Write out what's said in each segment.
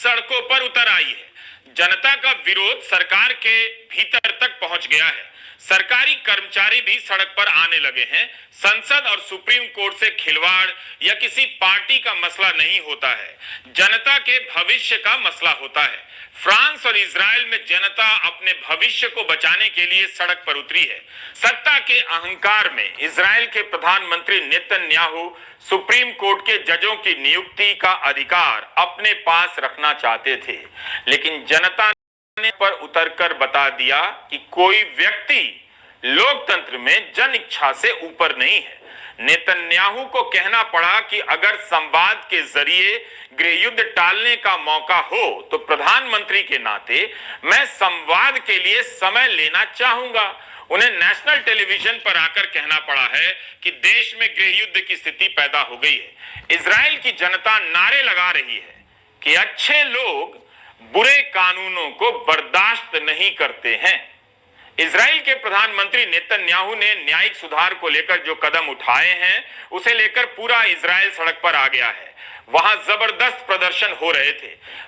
सड़कों पर उतर आई है। जनता का विरोध सरकार के भीतर तक पहुंच गया है। सरकारी कर्मचारी भी सड़क पर आने लगे हैं। संसद और सुप्रीम कोर्ट से खिलवाड़ या किसी पार्टी का मसला नहीं होता है, जनता के भविष्य का मसला होता है। फ्रांस और इजराइल में जनता अपने भविष्य को बचाने के लिए सड़क पर उतरी है। सत्ता के अहंकार में इजराइल के प्रधानमंत्री नेतन्याहू सुप्रीम कोर्ट के जजों की नियुक्ति का अधिकार अपने पास रखना चाहते थे, लेकिन जनता ने पर उतरकर बता दिया कि कोई व्यक्ति लोकतंत्र में जन इच्छा से ऊपर नहीं है। नेतन्याहू को कहना पड़ा कि अगर संवाद के जरिए गृह युद्ध टालने का मौका हो तो प्रधानमंत्री के नाते मैं संवाद के लिए समय लेना चाहूंगा। उन्हें नेशनल टेलीविजन पर आकर कहना पड़ा है कि देश में गृह युद्ध की स्थिति पैदा हो गई है। इजराइल की जनता नारे लगा रही है कि अच्छे लोग बुरे कानूनों को बर्दाश्त नहीं करते हैं। इजराइल के प्रधानमंत्री नेतन्याहू ने न्यायिक सुधार को लेकर जो कदम उठाए हैं उसे लेकर पूरा इजराइल सड़क पर आ गया है। वहां जबरदस्त प्रदर्शन हो रहे थे।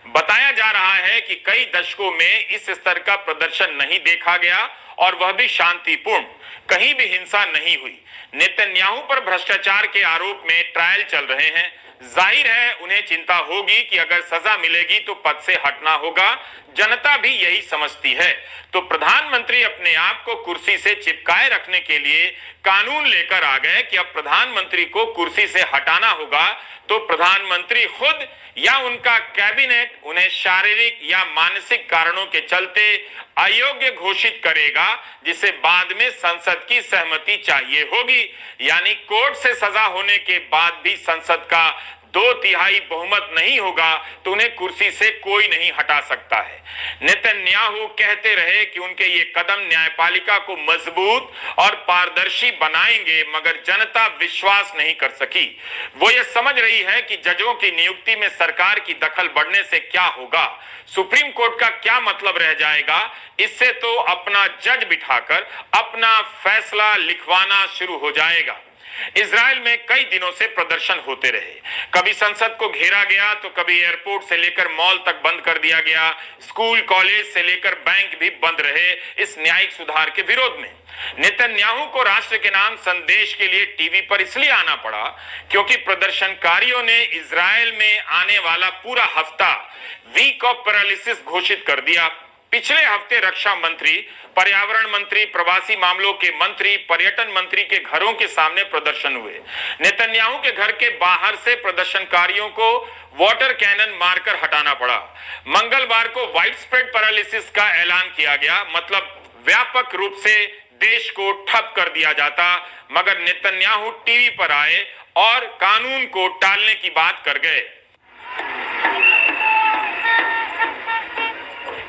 बताया जा रहा है कि कई दशकों में इस स्तर का प्रदर्शन नहीं देखा गया और वह भी शांतिपूर्ण, कहीं भी हिंसा नहीं हुई। नेतन्याहू पर भ्रष्टाचार के आरोप में ट्रायल चल रहे हैं। जाहिर है उन्हें चिंता होगी कि अगर सजा मिलेगी तो पद से हटना होगा। जनता भी यही समझती है। तो प्रधानमंत्री अपने आप को कुर्सी से चिपकाए रखने के लिए कानून लेकर आ गए कि अब प्रधानमंत्री को कुर्सी से हटाना होगा तो प्रधानमंत्री खुद या उनका कैबिनेट उन्हें शारीरिक या मानसिक कारणों के चलते अयोग्य घोषित करेगा, जिसे बाद में संसद की सहमति चाहिए होगी। यानी कोर्ट से सजा होने के बाद भी संसद का 2/3 बहुमत नहीं होगा तो उन्हें कुर्सी से कोई नहीं हटा सकता है। नेतन्याहू कहते रहे कि उनके ये कदम न्यायपालिका को मजबूत और पारदर्शी बनाएंगे, मगर जनता विश्वास नहीं कर सकी। वो ये समझ रही है कि जजों की नियुक्ति में सरकार की दखल बढ़ने से क्या होगा, सुप्रीम कोर्ट का क्या मतलब रह जाएगा। इससे तो अपना जज बिठाकर अपना फैसला लिखवाना शुरू हो जाएगा। इजराइल में कई दिनों से प्रदर्शन होते रहे। कभी संसद को घेरा गया तो कभी एयरपोर्ट से लेकर मॉल तक बंद कर दिया गया। स्कूल कॉलेज से लेकर बैंक भी बंद रहे इस न्यायिक सुधार के विरोध में। नेतन्याहू को राष्ट्र के नाम संदेश के लिए टीवी पर इसलिए आना पड़ा क्योंकि प्रदर्शनकारियों ने इजराइल में आने वाला पूरा हफ्ता वीक ऑफ पैरालिसिस घोषित कर दिया। पिछले हफ्ते रक्षा मंत्री, पर्यावरण मंत्री, प्रवासी मामलों के मंत्री, पर्यटन मंत्री के घरों के सामने प्रदर्शन हुए। नेतन्याहू के घर के बाहर से प्रदर्शनकारियों को वाटर कैनन मारकर हटाना पड़ा। मंगलवार को वाइड स्प्रेड पैरालिसिस का ऐलान किया गया, मतलब व्यापक रूप से देश को ठप कर दिया जाता, मगर नेतन्याहू टीवी पर आए और कानून को टालने की बात कर गए।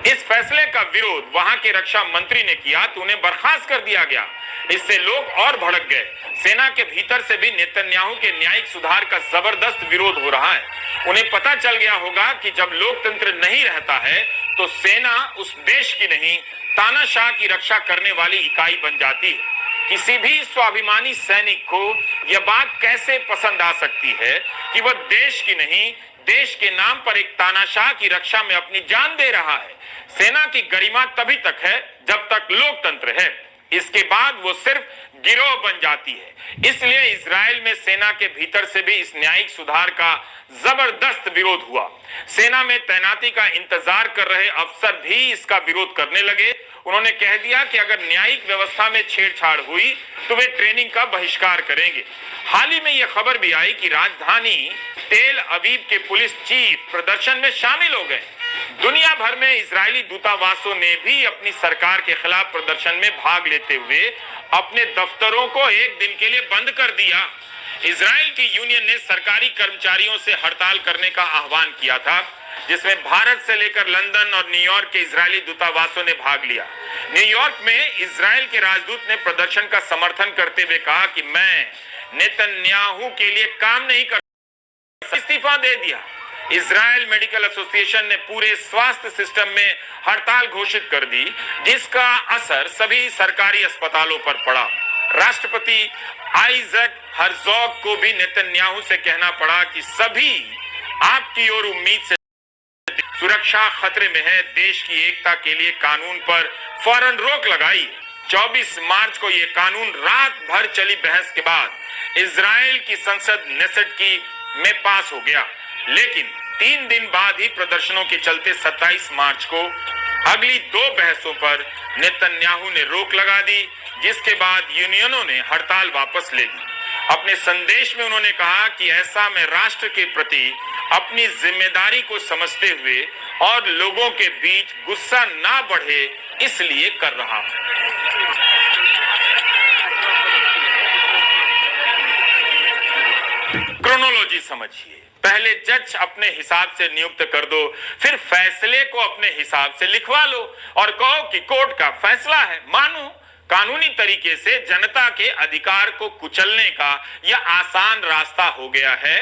इस फैसले का विरोध वहां के रक्षा मंत्री ने किया तो उन्हें बर्खास्त कर दिया गया। इससे लोग और भड़क गए। सेना के भीतर से भी नेतन्याहू के न्यायिक सुधार का जबरदस्त विरोध हो रहा है। उन्हें पता चल गया होगा कि जब लोकतंत्र नहीं रहता है तो सेना उस देश की नहीं, तानाशाह की रक्षा करने वाली इकाई बन जाती है। किसी भी स्वाभिमानी सैनिक को यह बात कैसे पसंद आ सकती है कि वह देश की नहीं, देश के नाम पर एक तानाशाह की रक्षा में अपनी जान दे रहा है। सेना की गरिमा तभी तक है जब तक लोकतंत्र है, इसके बाद वो सिर्फ गिरोह बन जाती है। इसलिए इजराइल में सेना के भीतर से भी इस न्यायिक सुधार का जबरदस्त विरोध हुआ। सेना में तैनाती का इंतजार कर रहे अफसर भी इसका विरोध करने लगे। उन्होंने कह दिया कि अगर न्यायिक व्यवस्था में छेड़छाड़ हुई तो वे ट्रेनिंग का बहिष्कार करेंगे। हाल ही में यह खबर भी आई कि राजधानी तेल अवीव के पुलिस चीफ प्रदर्शन में शामिल हो गए। दुनिया भर में इजरायली दूतावासों ने भी अपनी सरकार के खिलाफ प्रदर्शन में भाग लेते हुए अपने दफ्तरों को एक दिन के लिए बंद कर दिया। इजराइल की यूनियन ने सरकारी कर्मचारियों से हड़ताल करने का आह्वान किया था, जिसमें भारत से लेकर लंदन और न्यूयॉर्क के इजरायली दूतावासों ने भाग लिया। न्यूयॉर्क में इजराइल के राजदूत ने प्रदर्शन का समर्थन करते हुए कहा कि मैं नेतन्याहू के लिए काम नहीं कर, इस्तीफा दे दिया। इजराइल मेडिकल एसोसिएशन ने पूरे स्वास्थ्य सिस्टम में हड़ताल घोषित कर दी, जिसका असर सभी सरकारी अस्पतालों पर पड़ा। राष्ट्रपति आइजक हर्जोग को भी नेतन्याहू से कहना पड़ा कि सभी आपकी ओर उम्मीद से सुरक्षा खतरे में है, देश की एकता के लिए कानून पर फौरन रोक लगाई। 24 मार्च को यह कानून रात भर चली बहस के बाद इजराइल की संसद नेसेट की में पास हो गया, लेकिन 3 दिन बाद ही प्रदर्शनों के चलते 27 मार्च को अगली 2 बहसों पर नेतन्याहू ने रोक लगा दी, जिसके बाद यूनियनों ने हड़ताल वापस ले ली। अपने संदेश में उन्होंने कहा कि ऐसा मैं राष्ट्र के प्रति अपनी जिम्मेदारी को समझते हुए और लोगों के बीच गुस्सा ना बढ़े इसलिए कर रहा हूं। क्रोनोलॉजी समझिए, पहले जज अपने हिसाब से नियुक्त कर दो, फिर फैसले को अपने हिसाब से लिखवा लो और कहो कि कोर्ट का फैसला है, मानो। कानूनी तरीके से जनता के अधिकार को कुचलने का यह आसान रास्ता हो गया है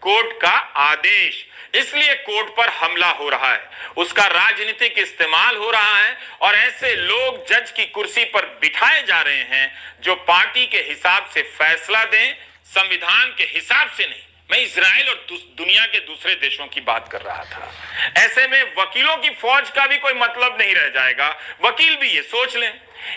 कोर्ट का आदेश। इसलिए कोर्ट पर हमला हो रहा है, उसका राजनीतिक इस्तेमाल हो रहा है और ऐसे लोग जज की कुर्सी पर बिठाए जा रहे हैं जो पार्टी के हिसाब से फैसला दें, संविधान के हिसाब से नहीं। मैं इजराइल और दुनिया के दूसरे देशों की बात कर रहा था। ऐसे में वकीलों की फौज का भी कोई मतलब नहीं रह जाएगा। वकील भी ये सोच लें,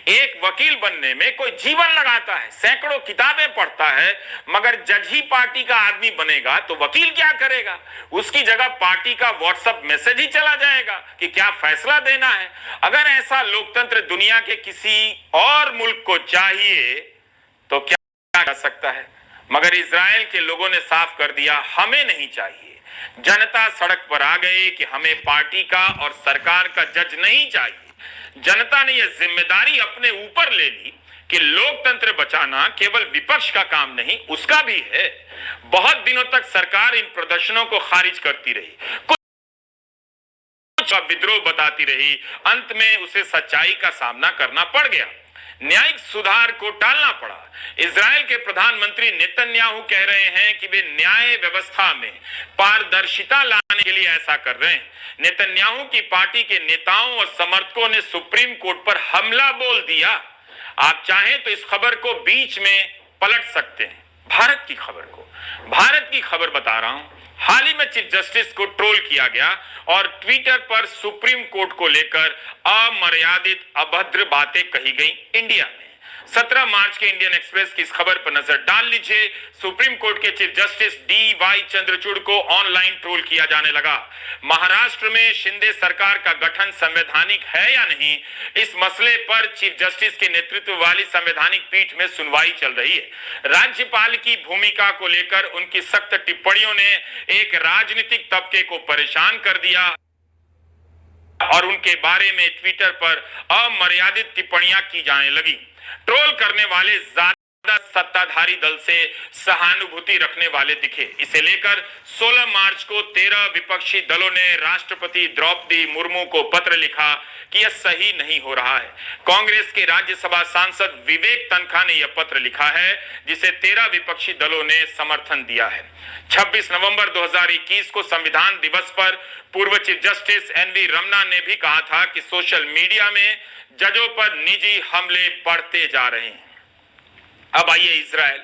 एक वकील बनने में कोई जीवन लगाता है, सैकड़ों किताबें पढ़ता है, मगर जज ही पार्टी का आदमी बनेगा तो वकील क्या करेगा? उसकी जगह पार्टी का व्हाट्सएप मैसेज ही चला जाएगा कि क्या फैसला देना है। अगर ऐसा लोकतंत्र दुनिया के किसी और मुल्क को चाहिए तो क्या कर सकता है, मगर इजराइल के लोगों ने साफ कर दिया, हमें नहीं चाहिए। जनता सड़क पर आ गई कि हमें पार्टी का और सरकार का जज नहीं चाहिए। जनता ने यह जिम्मेदारी अपने ऊपर ले ली कि लोकतंत्र बचाना केवल विपक्ष का काम नहीं, उसका भी है। बहुत दिनों तक सरकार इन प्रदर्शनों को खारिज करती रही, कुछ विद्रोह बताती रही, अंत में उसे सच्चाई का सामना करना पड़ गया, न्यायिक सुधार को टालना पड़ा। इजराइल के प्रधानमंत्री नेतन्याहू कह रहे हैं कि वे न्याय व्यवस्था में पारदर्शिता लाने के लिए ऐसा कर रहे हैं। नेतन्याहू की पार्टी के नेताओं और समर्थकों ने सुप्रीम कोर्ट पर हमला बोल दिया। आप चाहें तो इस खबर को बीच में पलट सकते हैं, भारत की खबर बता रहा हूं। हाल ही में चीफ जस्टिस को ट्रोल किया गया और ट्विटर पर सुप्रीम कोर्ट को लेकर अमर्यादित अभद्र बातें कही गई इंडिया में। 17 मार्च के इंडियन एक्सप्रेस की इस खबर पर नजर डाल लीजिए। सुप्रीम कोर्ट के चीफ जस्टिस DY चंद्रचूड़ को ऑनलाइन ट्रोल किया जाने लगा। महाराष्ट्र में शिंदे सरकार का गठन संवैधानिक है या नहीं, इस मसले पर चीफ जस्टिस के नेतृत्व वाली संवैधानिक पीठ में सुनवाई चल रही है। राज्यपाल की भूमिका को लेकर उनकी सख्त टिप्पणियों ने एक राजनीतिक तबके को परेशान कर दिया और उनके बारे में ट्विटर पर अमर्यादित टिप्पणियां की जाने लगी। ट्रोल करने वाले ज्यादा सत्ताधारी दल से सहानुभूति रखने वाले दिखे। इसे लेकर 16 मार्च को 13 विपक्षी दलों ने राष्ट्रपति द्रौपदी मुर्मू को पत्र लिखा कि यह सही नहीं हो रहा है। कांग्रेस के राज्यसभा सांसद विवेक तनखा ने यह पत्र लिखा है, जिसे 13 विपक्षी दलों ने समर्थन दिया है। 26 नवंबर 2021 को संविधान दिवस पर पूर्व चीफ जस्टिस NV रमना ने भी कहा था कि सोशल मीडिया में जजों पर निजी हमले बढ़ते जा रहे हैं। अब आइए इजराइल।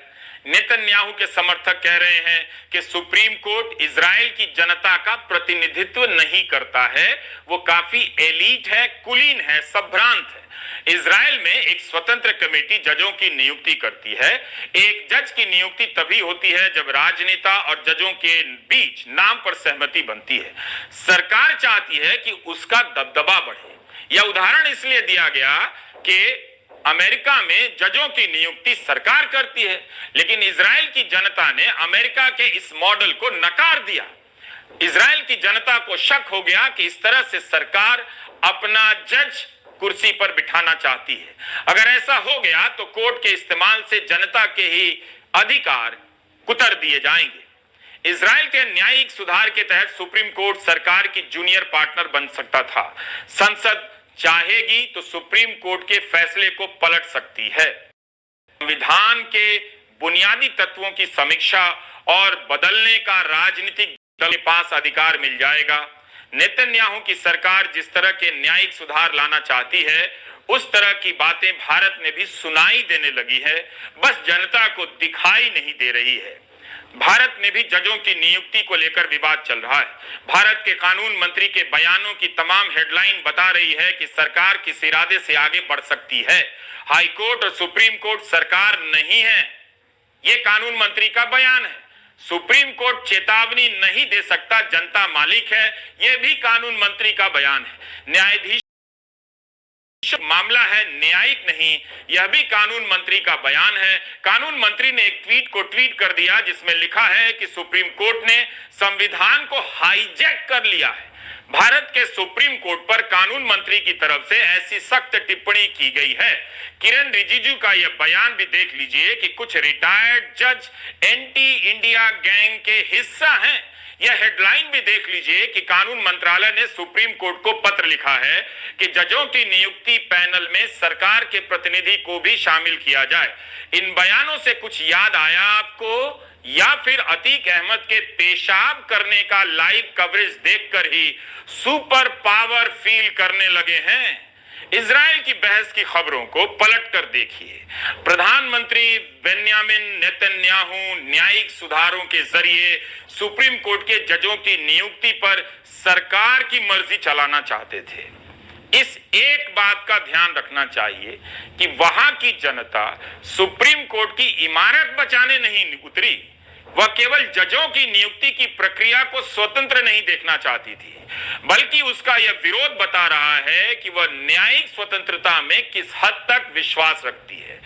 नेतन्याहू के समर्थक कह रहे हैं कि सुप्रीम कोर्ट इजराइल की जनता का प्रतिनिधित्व नहीं करता है, वो काफी एलीट है, कुलीन है, संभ्रांत है। इजराइल में एक स्वतंत्र कमेटी जजों की नियुक्ति करती है। एक जज की नियुक्ति तभी होती है जब राजनेता और जजों के बीच नाम पर सहमति बनती है। सरकार चाहती है कि उसका दबदबा बढ़े। यह उदाहरण इसलिए दिया गया कि अमेरिका में जजों की नियुक्ति सरकार करती है, लेकिन इजराइल की जनता ने अमेरिका के इस मॉडल को नकार दिया। इजराइल की जनता को शक हो गया कि इस तरह से सरकार अपना जज कुर्सी पर बिठाना चाहती है। अगर ऐसा हो गया तो कोर्ट के इस्तेमाल से जनता के ही अधिकार कुतर दिए जाएंगे। इजराइल के न्यायिक सुधार के तहत सुप्रीम कोर्ट सरकार की जूनियर पार्टनर बन सकता था। संसद चाहेगी तो सुप्रीम कोर्ट के फैसले को पलट सकती है। संविधान के बुनियादी तत्वों की समीक्षा और बदलने का राजनीतिक दल के पास अधिकार मिल जाएगा। नेतन्याहू की सरकार जिस तरह के न्यायिक सुधार लाना चाहती है, उस तरह की बातें भारत में भी सुनाई देने लगी है, बस जनता को दिखाई नहीं दे रही है। भारत में भी जजों की नियुक्ति को लेकर विवाद चल रहा है। भारत के कानून मंत्री के बयानों की तमाम हेडलाइन बता रही है कि सरकार किस इरादे से आगे बढ़ सकती है। हाई कोर्ट और सुप्रीम कोर्ट सरकार नहीं है, ये कानून मंत्री का बयान है। सुप्रीम कोर्ट चेतावनी नहीं दे सकता, जनता मालिक है, यह भी कानून मंत्री का बयान है। न्यायाधीश मामला है, न्यायिक नहीं, यह भी कानून मंत्री का बयान है। कानून मंत्री ने एक ट्वीट को ट्वीट कर दिया जिसमें लिखा है कि सुप्रीम कोर्ट ने संविधान को हाईजैक कर लिया है। भारत के सुप्रीम कोर्ट पर कानून मंत्री की तरफ से ऐसी सख्त टिप्पणी की गई है। किरण रिजिजू का यह बयान भी देख लीजिए कि कुछ रिटायर्ड जज एंटी इंडिया गैंग के हिस्सा हैं। यह हेडलाइन भी देख लीजिए कि कानून मंत्रालय ने सुप्रीम कोर्ट को पत्र लिखा है कि जजों की नियुक्ति पैनल में सरकार के प्रतिनिधि को भी शामिल किया जाए। इन बयानों से कुछ याद आया आपको, या फिर अतीक अहमद के पेशाब करने का लाइव कवरेज देखकर ही सुपर पावर फील करने लगे हैं? इजराइल की बहस की खबरों को पलट कर देखिए। प्रधानमंत्री बेन्यामिन नेतन्याहू न्यायिक सुधारों के जरिए सुप्रीम कोर्ट के जजों की नियुक्ति पर सरकार की मर्जी चलाना चाहते थे। इस एक बात का ध्यान रखना चाहिए कि वहां की जनता सुप्रीम कोर्ट की इमारत बचाने नहीं उतरी, वह केवल जजों की नियुक्ति की प्रक्रिया को स्वतंत्र नहीं देखना चाहती थी, बल्कि उसका यह विरोध बता रहा है कि वह न्यायिक स्वतंत्रता में किस हद तक विश्वास रखती है।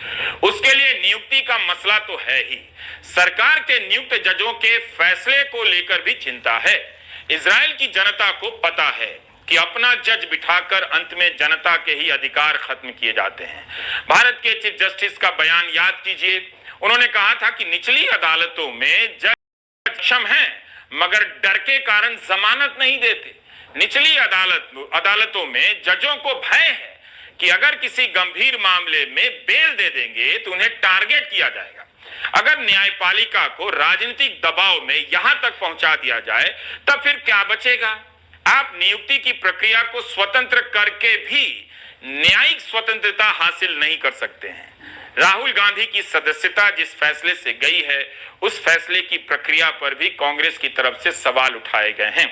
उसके लिए नियुक्ति का मसला तो है ही, सरकार के नियुक्त जजों के फैसले को लेकर भी चिंता है। इजराइल की जनता को पता है कि अपना जज बिठाकर अंत में जनता के ही अधिकार खत्म किए जाते हैं। भारत के चीफ जस्टिस का बयान याद कीजिए, उन्होंने कहा था कि निचली अदालतों में जज सक्षम हैं मगर डर के कारण जमानत नहीं देते। निचली अदालतों में जजों को भय है कि अगर किसी गंभीर मामले में बेल दे देंगे तो उन्हें टारगेट किया जाएगा। अगर न्यायपालिका को राजनीतिक दबाव में यहां तक पहुंचा दिया जाए तब फिर क्या बचेगा? आप नियुक्ति की प्रक्रिया को स्वतंत्र करके भी न्यायिक स्वतंत्रता हासिल नहीं कर सकते हैं। राहुल गांधी की सदस्यता जिस फैसले से गई है, उस फैसले की प्रक्रिया पर भी कांग्रेस की तरफ से सवाल उठाए गए हैं।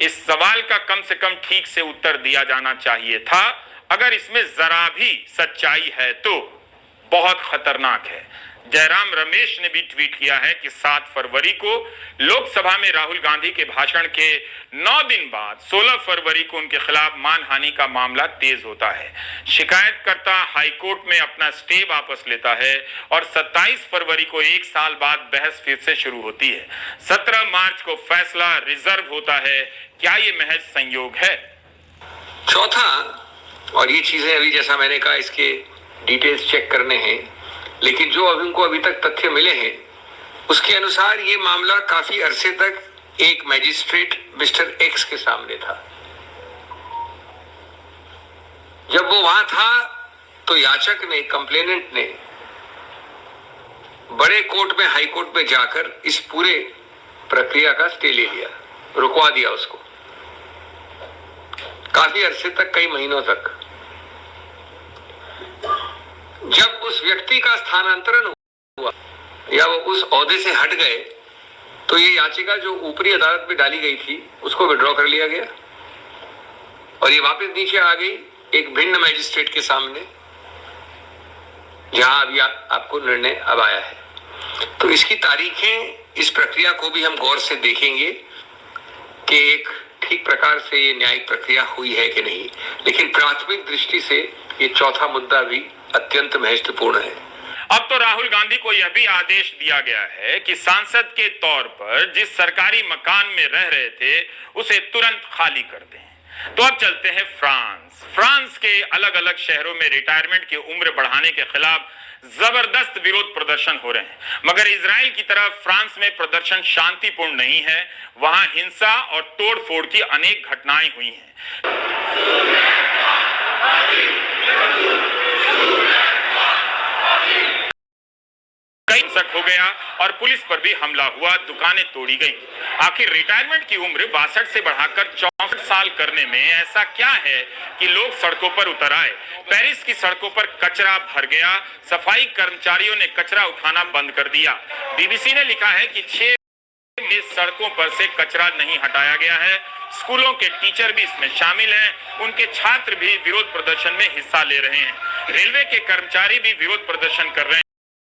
इस सवाल का कम से कम ठीक से उत्तर दिया जाना चाहिए था। अगर इसमें जरा भी सच्चाई है तो बहुत खतरनाक है। जयराम रमेश ने भी ट्वीट किया है कि 7 फरवरी को लोकसभा में राहुल गांधी के भाषण के 9 दिन बाद 16 फरवरी को उनके खिलाफ मानहानि का मामला तेज होता है। शिकायतकर्ता हाईकोर्ट में अपना स्टे वापस लेता है और 27 फरवरी को 1 साल बाद बहस फिर से शुरू होती है। 17 मार्च को फैसला रिजर्व होता है। क्या ये महज संयोग है? चौथा, और ये चीजें अभी जैसा मैंने कहा इसके डिटेल्स चेक करने हैं, लेकिन जो हमको अभी तक तथ्य मिले हैं उसके अनुसार ये मामला काफी अरसे तक एक मैजिस्ट्रेट मिस्टर एक्स के सामने था। जब वो वहां था तो याचक ने, कंप्लेनेंट ने बड़े कोर्ट में, हाई कोर्ट में जाकर इस पूरे प्रक्रिया का स्टे ले लिया, रुकवा दिया उसको काफी अरसे तक, कई महीनों तक। जब उस व्यक्ति का स्थानांतरण हुआ या वो उस ओहदे से हट गए तो ये याचिका जो ऊपरी अदालत में डाली गई थी उसको विड्रॉ कर लिया गया और ये वापस नीचे आ गई एक भिन्न मैजिस्ट्रेट के सामने, जहां अभी आपको निर्णय अब आया है। तो इसकी तारीखें, इस प्रक्रिया को भी हम गौर से देखेंगे कि एक ठीक प्रकार से ये न्यायिक प्रक्रिया हुई है कि नहीं। लेकिन प्राथमिक दृष्टि से ये चौथा मुद्दा भी अत्यंत महत्वपूर्ण है। अब तो राहुल गांधी को यह भी आदेश दिया गया है कि सांसद के तौर पर जिस सरकारी मकान में रह रहे थे उसे तुरंत खाली कर दें। तो अब चलते हैं फ्रांस के अलग अलग शहरों में रिटायरमेंट की उम्र बढ़ाने के खिलाफ जबरदस्त विरोध प्रदर्शन हो रहे हैं, मगर इजराइल की तरफ फ्रांस में प्रदर्शन शांतिपूर्ण नहीं है। वहां हिंसा और तोड़फोड़ की अनेक घटनाएं हुई हैं। कई हिंसक हो गया और पुलिस पर भी हमला हुआ, दुकानें तोड़ी गई। आखिर रिटायरमेंट की उम्र 62 से बढ़ाकर 64 साल करने में ऐसा क्या है कि लोग सड़कों पर उतर आए? पेरिस की सड़कों पर कचरा भर गया, सफाई कर्मचारियों ने कचरा उठाना बंद कर दिया। बीबीसी ने लिखा है कि 6 में सड़कों पर से कचरा नहीं हटाया गया है। स्कूलों के टीचर भी इसमें शामिल हैं, उनके छात्र भी विरोध प्रदर्शन में हिस्सा ले रहे हैं। रेलवे के कर्मचारी भी विरोध प्रदर्शन कर रहे हैं।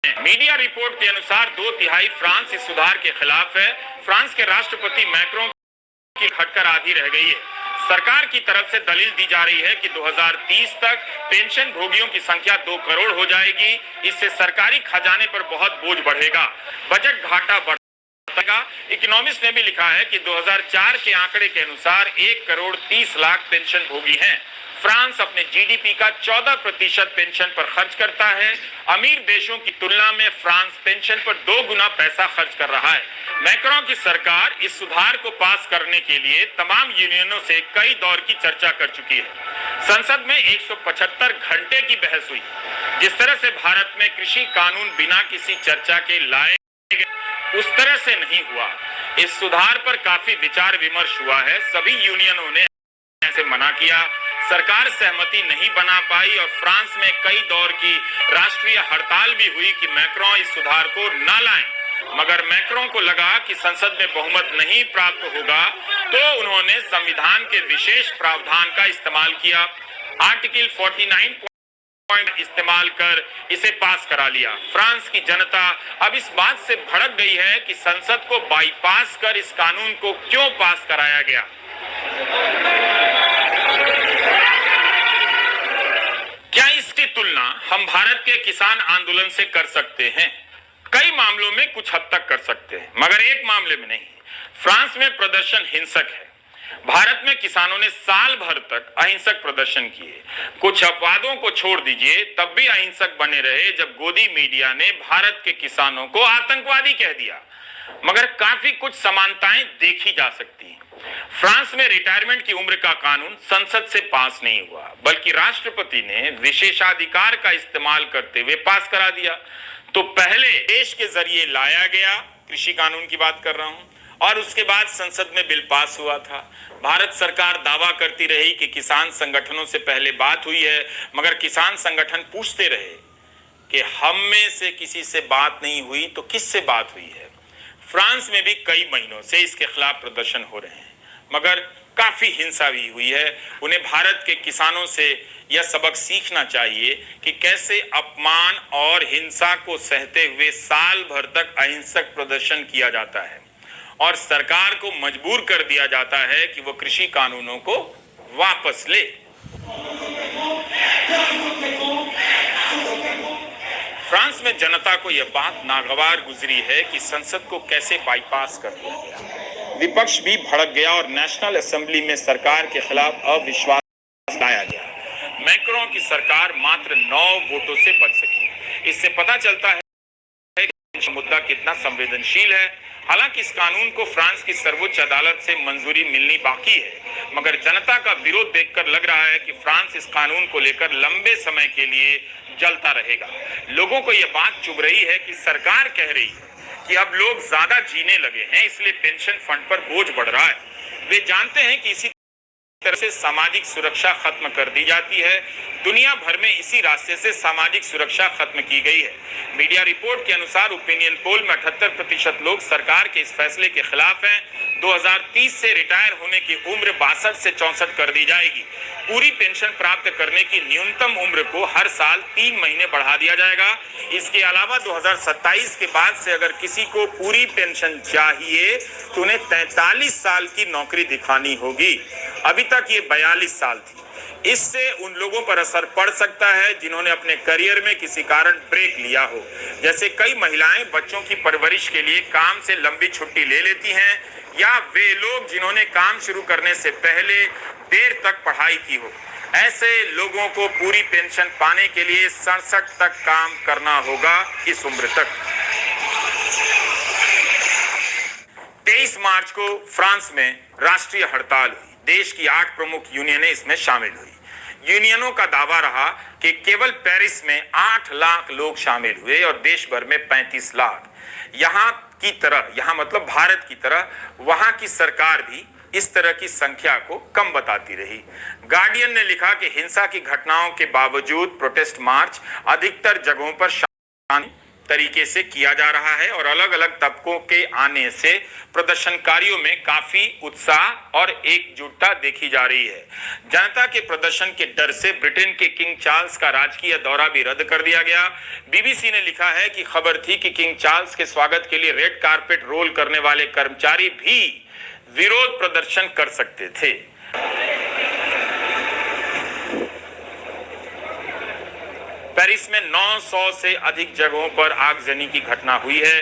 मीडिया रिपोर्ट के अनुसार 2/3 फ्रांस इस सुधार के खिलाफ है। फ्रांस के राष्ट्रपति मैक्रों की हटकर आधी रह गई है। सरकार की तरफ से दलील दी जा रही है कि 2030 तक पेंशन भोगियों की संख्या 2 करोड़ हो जाएगी। इससे सरकारी खजाने पर बहुत बोझ बढ़ेगा, बजट घाटा बढ़ेगा। इकोनॉमिस्ट ने भी लिखा है कि 2004 के आंकड़े के अनुसार 1 करोड़ 30 लाख पेंशन भोगी हैं। फ्रांस अपने जीडीपी का 14% पेंशन पर खर्च करता है। अमीर देशों की तुलना में फ्रांस पेंशन पर 2 गुना पैसा खर्च कर रहा है। मैक्रों की सरकार इस सुधार को पास करने के लिए तमाम यूनियनों से कई दौर की चर्चा कर चुकी है। संसद में 175 घंटे की बहस हुई। जिस तरह से भारत में कृषि कानून बिना किसी चर्चा के लाए गए, उस तरह से नहीं हुआ। इस सुधार पर काफी विचार विमर्श हुआ है। सभी यूनियनों ने ऐसे मना किया। सरकार सहमति नहीं बना पाई और फ्रांस में कई दौर की राष्ट्रीय हड़ताल भी हुई कि मैक्रों इस सुधार को न लाएं। मगर मैक्रों को लगा कि संसद में बहुमत नहीं प्राप्त होगा, तो उन्होंने संविधान के विशेष प्रावधान का इस्तेमाल किया। आर्टिकल 49 इस्तेमाल कर इसे पास करा लिया। फ्रांस की जनता अब इस बात से भड़क गई है कि संसद को बाईपास कर इस कानून को क्यों पास कराया गया। क्या इसकी तुलना हम भारत के किसान आंदोलन से कर सकते हैं? कई मामलों में कुछ हद तक कर सकते हैं, मगर एक मामले में नहीं। फ्रांस में प्रदर्शन हिंसक है। भारत में किसानों ने साल भर तक अहिंसक प्रदर्शन किए। कुछ अपवादों को छोड़ दीजिए, तब भी अहिंसक बने रहे जब गोदी मीडिया ने भारत के किसानों को आतंकवादी कह दिया। मगर काफी कुछ समानताएं देखी जा सकती हैं। फ्रांस में रिटायरमेंट की उम्र का कानून संसद से पास नहीं हुआ, बल्कि राष्ट्रपति ने विशेषाधिकार का इस्तेमाल करते हुए पास करा दिया। तो पहले देश के जरिए लाया गया, कृषि कानून की बात कर रहा हूं, और उसके बाद संसद में बिल पास हुआ था। भारत सरकार दावा करती रही कि किसान संगठनों से पहले बात हुई है, मगर किसान संगठन पूछते रहे कि हम में से किसी से बात नहीं हुई तो किससे बात हुई है। फ्रांस में भी कई महीनों से इसके खिलाफ प्रदर्शन हो रहे हैं, मगर काफी हिंसा भी हुई है। उन्हें भारत के किसानों से यह सबक सीखना चाहिए कि कैसे अपमान और हिंसा को सहते हुए साल भर तक अहिंसक प्रदर्शन किया जाता है और सरकार को मजबूर कर दिया जाता है कि वो कृषि कानूनों को वापस ले। फ्रांस में जनता को यह बात नागवार गुजरी है कि संसद को कैसे बाईपास कर दिया गया। विपक्ष भी भड़क गया और नेशनल असेंबली में सरकार के खिलाफ अविश्वास लाया गया। मैक्रों की सरकार मात्र 9 वोटों से बच सकी। इससे पता चलता है कि मुद्दा कितना संवेदनशील है। हालांकि इस कानून को फ्रांस की सर्वोच्च अदालत से मंजूरी मिलनी बाकी है, मगर जनता का विरोध देखकर लग रहा है कि फ्रांस इस कानून को लेकर लंबे समय के लिए जलता रहेगा। लोगों को यह बात चुभ रही है कि सरकार कह रही है कि अब लोग ज्यादा जीने लगे हैं, इसलिए पेंशन फंड पर बोझ बढ़ रहा है। वे जानते हैं कि इसी तरह से सामाजिक सुरक्षा खत्म कर दी जाती है। दुनिया भर में इसी रास्ते से सामाजिक सुरक्षा खत्म की गई है। मीडिया रिपोर्ट के अनुसार ओपिनियन पोल में 78% लोग सरकार के इस फैसले के खिलाफ हैं। 2030 से रिटायर होने की उम्र 62 से 64 कर दी जाएगी। पूरी पेंशन प्राप्त करने की न्यूनतम उम्र को हर साल 3 महीने बढ़ा दिया जाएगा। इसके अलावा 2027 के बाद से अगर किसी को पूरी पेंशन चाहिए तो उन्हें 43 साल की नौकरी दिखानी होगी। अभी तक ये 42 साल थी। इससे उन लोगों पर असर पड़ सकता है जिन्होंने अपने करियर में किसी कारण ब्रेक लिया हो। जैसे कई महिलाएं बच्चों की परवरिश के लिए काम से लंबी छुट्टी ले लेती हैं, या वे लोग जिन्होंने काम शुरू करने से पहले देर तक पढ़ाई की हो। ऐसे लोगों को पूरी पेंशन पाने के लिए 67 तक काम करना होगा, इस उम्र तक। 23 मार्च को फ्रांस में राष्ट्रीय हड़ताल हुई। देश की 8 प्रमुख यूनियनें इसमें शामिल हुई। यूनियनों का दावा रहा कि केवल पेरिस में 8 लाख लोग शामिल हुए और देश भर में 35 लाख। यहाँ मतलब भारत की तरह वहां की सरकार भी इस तरह की संख्या को कम बताती रही। गार्डियन ने लिखा कि हिंसा की घटनाओं के बावजूद प्रोटेस्ट मार्च अधिकतर जगहों पर शांति तरीके से किया जा रहा है और अलग अलग तबकों के आने से प्रदर्शनकारियों में काफी उत्साह और एकजुटता देखी जा रही है। जनता के प्रदर्शन के डर से ब्रिटेन के किंग चार्ल्स का राजकीय दौरा भी रद्द कर दिया गया। बीबीसी ने लिखा है कि खबर थी कि किंग चार्ल्स के स्वागत के लिए रेड कारपेट रोल करने वाले कर्मचारी भी विरोध प्रदर्शन कर सकते थे। पेरिस में 900 से अधिक जगहों पर आगजनी की घटना हुई है।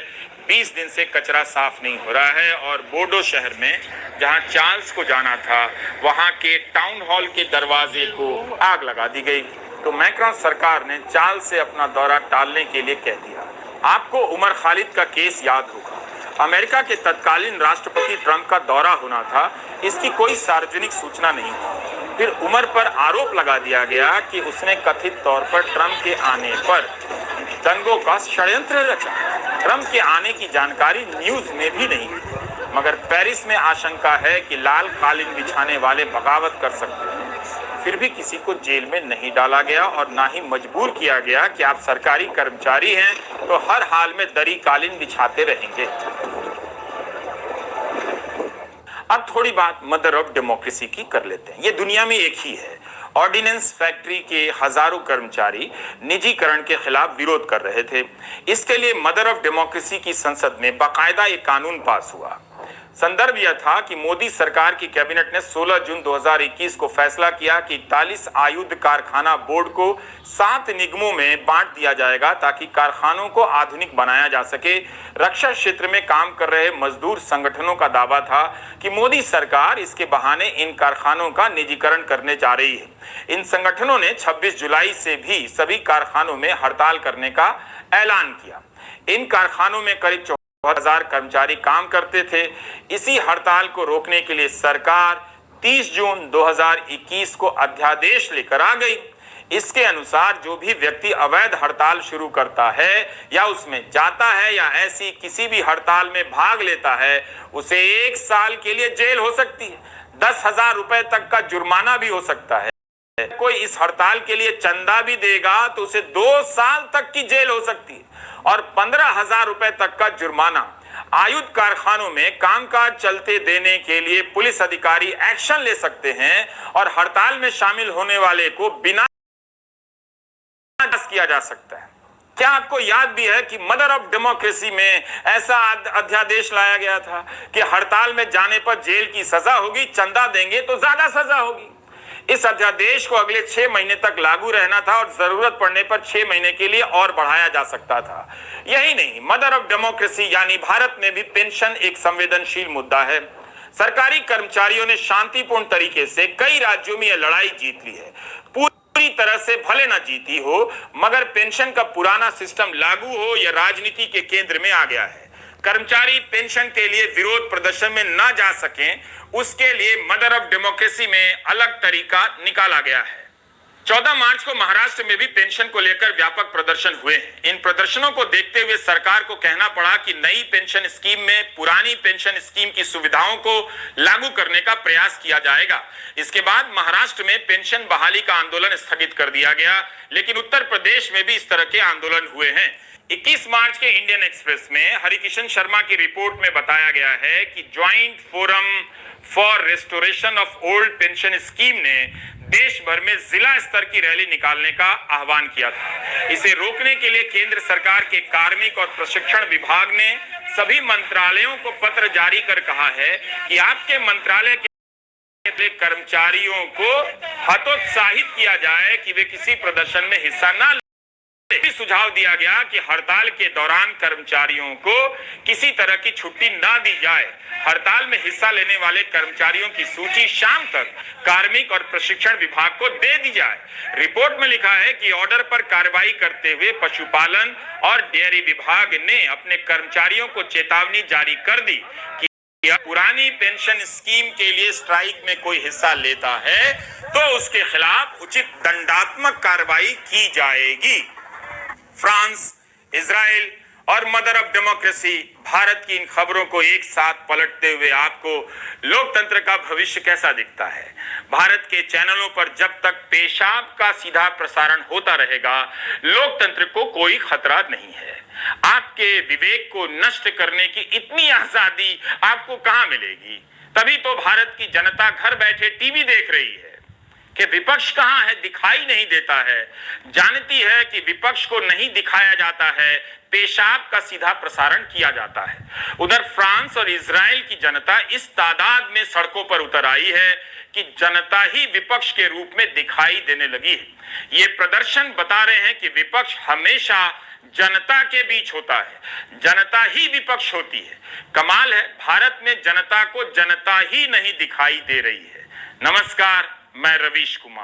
20 दिन से कचरा साफ नहीं हो रहा है और बोर्डो शहर में जहां चार्ल्स को जाना था वहां के टाउन हॉल के दरवाजे को आग लगा दी गई। तो मैक्रोन सरकार ने चार्ल्स से अपना दौरा टालने के लिए कह दिया। आपको उमर खालिद का केस याद होगा। अमेरिका के तत्कालीन राष्ट्रपति ट्रंप का दौरा होना था, इसकी कोई सार्वजनिक सूचना नहीं थी। फिर उमर पर आरोप लगा दिया गया कि उसने कथित तौर पर ट्रंप के आने पर दंगों का षड्यंत्र रचा। ट्रंप के आने की जानकारी न्यूज में भी नहीं थी। मगर पेरिस में आशंका है कि लाल कालीन बिछाने वाले बगावत कर सकते हैं। फिर भी किसी को जेल में नहीं डाला गया और ना ही मजबूर किया गया कि आप सरकारी कर्मचारी हैं तो हर हाल में दरी कालीन बिछाते रहेंगे। अब थोड़ी बात मदर ऑफ डेमोक्रेसी की कर लेते हैं। ये दुनिया में एक ही है। ऑर्डिनेंस फैक्ट्री के हजारों कर्मचारी निजीकरण के खिलाफ विरोध कर रहे थे। इसके लिए मदर ऑफ डेमोक्रेसी की संसद में बाकायदा एक कानून पास हुआ। संदर्भ यह था कि मोदी सरकार की कैबिनेट ने 16 जून 2021 को फैसला किया कि 41 आयुध कारखाना बोर्ड को 7 निगमों में बांट दिया जाएगा ताकि कारखानों को आधुनिक बनाया जा सके। रक्षा क्षेत्र में काम कर रहे मजदूर संगठनों का दावा था कि मोदी सरकार इसके बहाने इन कारखानों का निजीकरण करने जा रही है। इन संगठनों ने 26 जुलाई से भी सभी कारखानों में हड़ताल करने का ऐलान किया। इन कारखानों में करीब 4000 कर्मचारी काम करते थे। इसी हड़ताल को रोकने के लिए सरकार 30 जून 2021 को अध्यादेश लेकर आ गई। इसके अनुसार जो भी व्यक्ति अवैध हड़ताल शुरू करता है या उसमें जाता है या ऐसी किसी भी हड़ताल में भाग लेता है उसे 1 साल के लिए जेल हो सकती है। 10,000 रुपए तक का जुर्माना भी हो सकता है। कोई इस हड़ताल के लिए चंदा भी देगा तो उसे 2 साल तक की जेल हो सकती है और 15,000 रुपए तक का जुर्माना। आयुध कारखानों में कामकाज चलते देने के लिए पुलिस अधिकारी एक्शन ले सकते हैं और हड़ताल में शामिल होने वाले को बिना किया जा सकता है। क्या आपको याद भी है कि मदर ऑफ डेमोक्रेसी में ऐसा अध्यादेश लाया गया था कि हड़ताल में जाने पर जेल की सजा होगी, चंदा देंगे तो ज्यादा सजा होगी। इस अध्यादेश को अगले 6 महीने तक लागू रहना था और जरूरत पड़ने पर 6 महीने के लिए और बढ़ाया जा सकता था। यही नहीं, मदर ऑफ डेमोक्रेसी यानी भारत में भी पेंशन एक संवेदनशील मुद्दा है। सरकारी कर्मचारियों ने शांतिपूर्ण तरीके से कई राज्यों में यह लड़ाई जीत ली है। पूरी तरह से भले ना जीती हो, मगर पेंशन का पुराना सिस्टम लागू हो यह राजनीति के केंद्र में आ गया है। कर्मचारी पेंशन के लिए विरोध प्रदर्शन में ना जा सकें, उसके लिए मदर ऑफ डेमोक्रेसी में अलग तरीका निकाला गया है। 14 मार्च को महाराष्ट्र में भी पेंशन को लेकर व्यापक प्रदर्शन हुए हैं। इन प्रदर्शनों को देखते हुए सरकार को कहना पड़ा कि नई पेंशन स्कीम में पुरानी पेंशन स्कीम की सुविधाओं को लागू करने का प्रयास किया जाएगा। इसके बाद महाराष्ट्र में पेंशन बहाली का आंदोलन स्थगित कर दिया गया, लेकिन उत्तर प्रदेश में भी इस तरह के आंदोलन हुए हैं। 21 मार्च के इंडियन एक्सप्रेस में हरिकिशन शर्मा की रिपोर्ट में बताया गया है कि joint forum for restoration of old pension scheme ने देश भर में जिला स्तर की रैली निकालने का आह्वान किया था। इसे रोकने के लिए केंद्र सरकार के कार्मिक और प्रशिक्षण विभाग ने सभी मंत्रालयों को पत्र जारी कर कहा है कि आपके मंत्रालय के कर्मचारियों को हतोत्साहित किया जाए कि वे किसी प्रदर्शन में हिस्सा न लें। सुझाव दिया गया कि हड़ताल के दौरान कर्मचारियों को किसी तरह की छुट्टी ना दी जाए। हड़ताल में हिस्सा लेने वाले कर्मचारियों की सूची शाम तक कार्मिक और प्रशिक्षण विभाग को दे दी जाए। रिपोर्ट में लिखा है कि ऑर्डर पर कार्रवाई करते हुए पशुपालन और डेयरी विभाग ने अपने कर्मचारियों को चेतावनी जारी कर दी कि या पुरानी पेंशन स्कीम के लिए स्ट्राइक में कोई हिस्सा लेता है तो उसके खिलाफ उचित दंडात्मक कार्रवाई की जाएगी। फ्रांस, इजराइल और मदर ऑफ डेमोक्रेसी भारत की इन खबरों को एक साथ पलटते हुए आपको लोकतंत्र का भविष्य कैसा दिखता है? भारत के चैनलों पर जब तक पेशाब का सीधा प्रसारण होता रहेगा, लोकतंत्र को कोई खतरा नहीं है। आपके विवेक को नष्ट करने की इतनी आजादी आपको कहां मिलेगी? तभी तो भारत की जनता घर बैठे टीवी देख रही है कि विपक्ष कहां है, दिखाई नहीं देता है। जानती है कि विपक्ष को नहीं दिखाया जाता है, पेशाब का सीधा प्रसारण किया जाता है। उधर फ्रांस और इजराइल की जनता इस तादाद में सड़कों पर उतर आई है कि जनता ही विपक्ष के रूप में दिखाई देने लगी है। ये प्रदर्शन बता रहे हैं कि विपक्ष हमेशा जनता के बीच होता है, जनता ही विपक्ष होती है। कमाल है, भारत में जनता को जनता ही नहीं दिखाई दे रही है। नमस्कार, मैं रवीश कुमार।